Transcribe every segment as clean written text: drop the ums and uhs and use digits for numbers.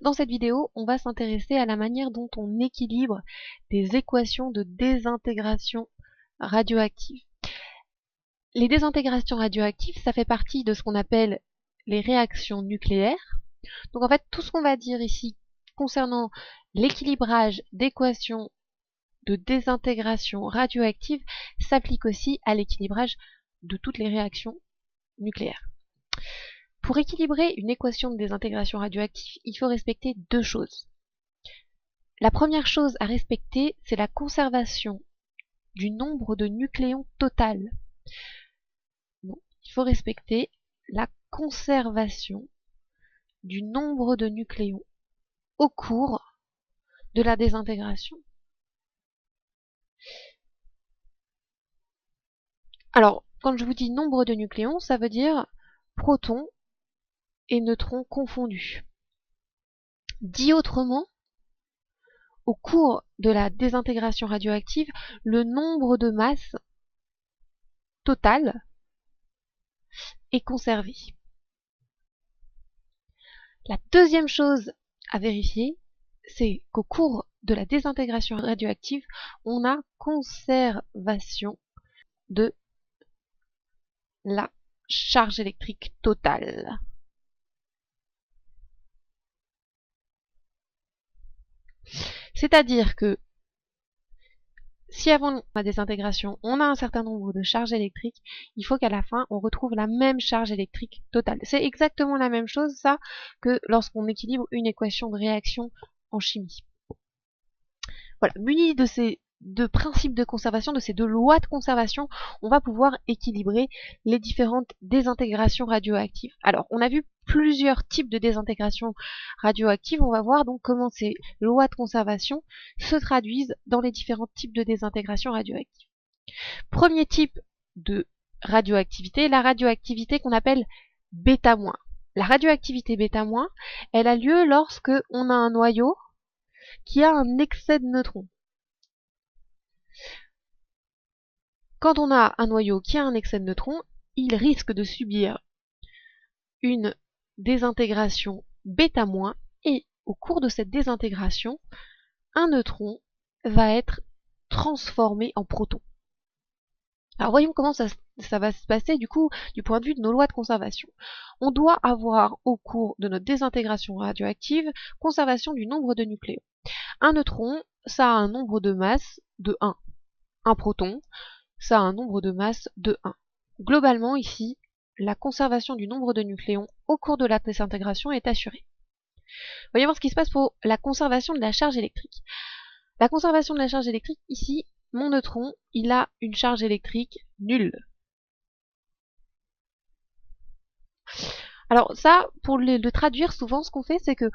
Dans cette vidéo, on va s'intéresser à la manière dont on équilibre des équations de désintégration radioactive. Les désintégrations radioactives, ça fait partie de ce qu'on appelle les réactions nucléaires. Donc en fait, tout ce qu'on va dire ici concernant l'équilibrage d'équations de désintégration radioactive s'applique aussi à l'équilibrage de toutes les réactions nucléaires. Pour équilibrer une équation de désintégration radioactive, il faut respecter deux choses. La première chose à respecter, c'est la conservation du nombre de nucléons total. Donc, il faut respecter la conservation du nombre de nucléons au cours de la désintégration. Alors, quand je vous dis nombre de nucléons, ça veut dire protons et neutrons confondus. Dit autrement, au cours de la désintégration radioactive, le nombre de masses totales est conservé. La deuxième chose à vérifier, c'est qu'au cours de la désintégration radioactive, on a conservation de la charge électrique totale. C'est-à-dire que si avant la désintégration, on a un certain nombre de charges électriques, il faut qu'à la fin, on retrouve la même charge électrique totale. C'est exactement la même chose, ça, que lorsqu'on équilibre une équation de réaction en chimie. Voilà, muni de ces deux principes de conservation, de ces deux lois de conservation, on va pouvoir équilibrer les différentes désintégrations radioactives. Alors, on a vu plusieurs types de désintégration radioactive. On va voir donc comment ces lois de conservation se traduisent dans les différents types de désintégration radioactive. Premier type de radioactivité, la radioactivité qu'on appelle β-. La radioactivité β-, elle a lieu lorsque on a un noyau qui a un excès de neutrons. Quand on a un noyau qui a un excès de neutrons, il risque de subir une désintégration β- et au cours de cette désintégration, un neutron va être transformé en proton. Alors voyons comment ça va se passer du coup du point de vue de nos lois de conservation. On doit avoir au cours de notre désintégration radioactive conservation du nombre de nucléons. Un neutron, ça a un nombre de masse de 1. Un proton, ça a un nombre de masse de 1. Globalement ici, la conservation du nombre de nucléons au cours de la désintégration est assurée. Voyons voir ce qui se passe pour la conservation de la charge électrique. La conservation de la charge électrique, ici, mon neutron, il a une charge électrique nulle. Alors ça, pour le traduire, souvent ce qu'on fait, c'est que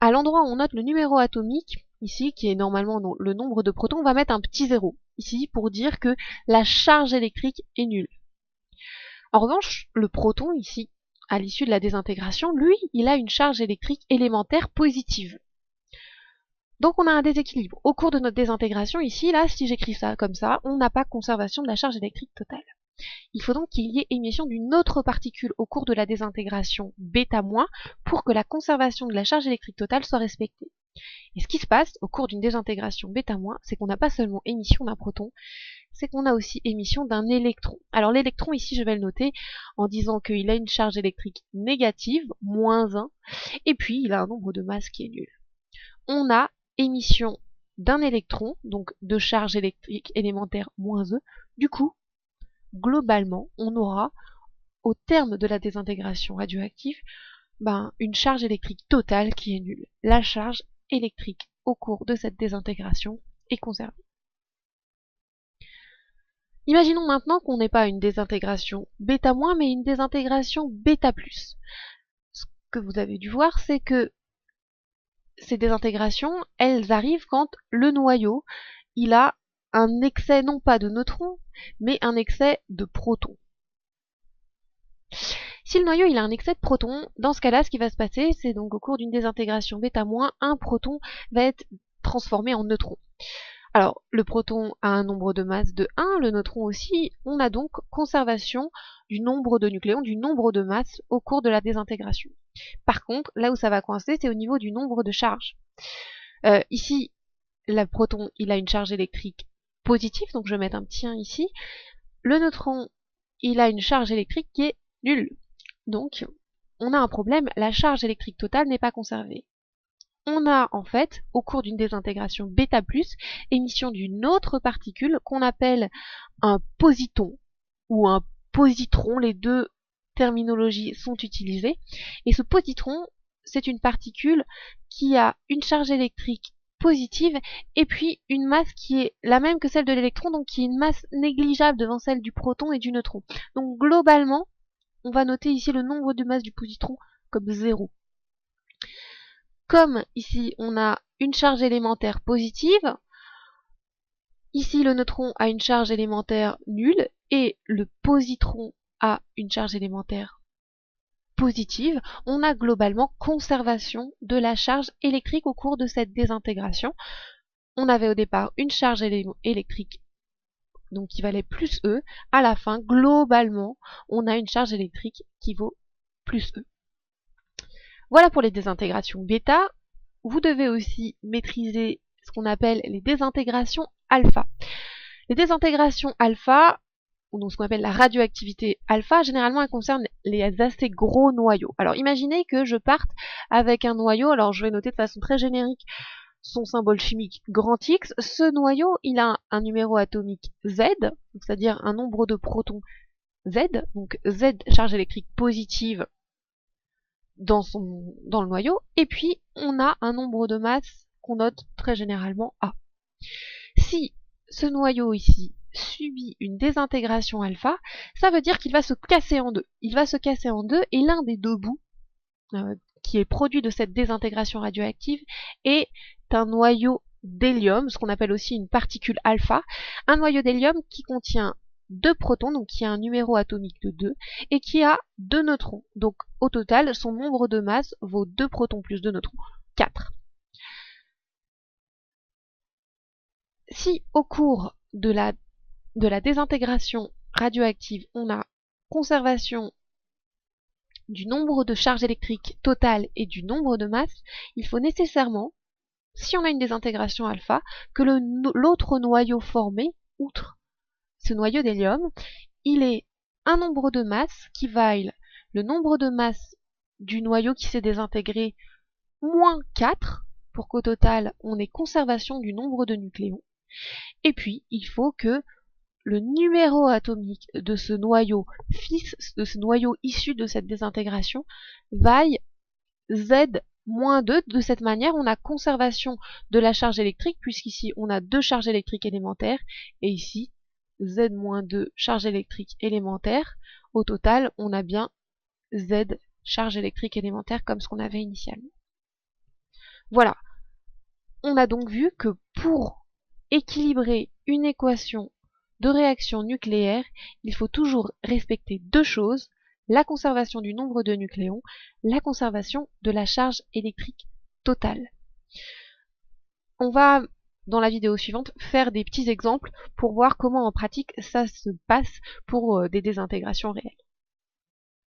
à l'endroit où on note le numéro atomique, ici, qui est normalement le nombre de protons, on va mettre un petit zéro, ici, pour dire que la charge électrique est nulle. En revanche, le proton, ici, à l'issue de la désintégration, lui, il a une charge électrique élémentaire positive. Donc on a un déséquilibre. Au cours de notre désintégration, ici, là, si j'écris ça comme ça, on n'a pas conservation de la charge électrique totale. Il faut donc qu'il y ait émission d'une autre particule au cours de la désintégration β- pour que la conservation de la charge électrique totale soit respectée. Et ce qui se passe au cours d'une désintégration β-, c'est qu'on n'a pas seulement émission d'un proton, c'est qu'on a aussi émission d'un électron. Alors l'électron, ici, je vais le noter en disant qu'il a une charge électrique négative, moins 1, et puis il a un nombre de masse qui est nul. On a émission d'un électron, donc de charge électrique élémentaire moins E. Du coup, globalement, on aura, au terme de la désintégration radioactive, une charge électrique totale qui est nulle. La charge électrique au cours de cette désintégration est conservée. Imaginons maintenant qu'on n'ait pas une désintégration β-, mais une désintégration β+. Ce que vous avez dû voir, c'est que ces désintégrations, elles arrivent quand le noyau, il a un excès non pas de neutrons, mais un excès de protons. Si le noyau il a un excès de protons, dans ce cas-là, ce qui va se passer, c'est donc au cours d'une désintégration β-, un proton va être transformé en neutron. Alors, le proton a un nombre de masse de 1, le neutron aussi, on a donc conservation du nombre de nucléons, du nombre de masses au cours de la désintégration. Par contre, là où ça va coincer, c'est au niveau du nombre de charges. Ici, le proton, il a une charge électrique positive, donc je vais mettre un petit 1 ici. Le neutron, il a une charge électrique qui est nulle. Donc, on a un problème, la charge électrique totale n'est pas conservée. On a en fait, au cours d'une désintégration β+, émission d'une autre particule qu'on appelle un positon ou un positron, les deux terminologies sont utilisées. Et ce positron, c'est une particule qui a une charge électrique positive et puis une masse qui est la même que celle de l'électron, donc qui est une masse négligeable devant celle du proton et du neutron. Donc globalement, on va noter ici le nombre de masses du positron comme 0. Comme ici on a une charge élémentaire positive, ici le neutron a une charge élémentaire nulle et le positron a une charge élémentaire positive, on a globalement conservation de la charge électrique au cours de cette désintégration. On avait au départ une charge électrique donc qui valait plus E, à la fin, globalement, on a une charge électrique qui vaut plus E. Voilà pour les désintégrations bêta. Vous devez aussi maîtriser ce qu'on appelle les désintégrations alpha. Les désintégrations alpha, ou donc ce qu'on appelle la radioactivité alpha, généralement elle concerne les assez gros noyaux. Alors imaginez que je parte avec un noyau, alors je vais noter de façon très générique son symbole chimique grand X. Ce noyau, il a un numéro atomique Z, c'est-à-dire un nombre de protons Z, donc Z charge électrique positive dans le noyau, et puis on a un nombre de masses qu'on note très généralement A. Si ce noyau ici subit une désintégration alpha, ça veut dire qu'il va se casser en deux. Il va se casser en deux et l'un des deux bouts qui est produit de cette désintégration radioactive est un noyau d'hélium, ce qu'on appelle aussi une particule alpha, un noyau d'hélium qui contient 2 protons, donc qui a un numéro atomique de 2, et qui a 2 neutrons. Donc au total, son nombre de masse vaut 2 protons plus 2 neutrons, 4. Si au cours de la désintégration radioactive, on a conservation du nombre de charges électriques totales et du nombre de masses, il faut nécessairement, si on a une désintégration alpha, que l'autre noyau formé, outre ce noyau d'hélium, il ait un nombre de masses qui vaille le nombre de masses du noyau qui s'est désintégré moins 4, pour qu'au total on ait conservation du nombre de nucléons. Et puis, il faut que le numéro atomique de ce noyau de ce noyau issu de cette désintégration, vaille Z-2. De cette manière, on a conservation de la charge électrique, puisqu'ici on a 2 charges électriques élémentaires, et ici Z-2 charge électrique élémentaire. Au total, on a bien Z charge électrique élémentaire comme ce qu'on avait initialement. Voilà. On a donc vu que pour équilibrer une équation de réaction nucléaire, il faut toujours respecter 2 choses, la conservation du nombre de nucléons, la conservation de la charge électrique totale. On va, dans la vidéo suivante, faire des petits exemples pour voir comment en pratique ça se passe pour des désintégrations réelles.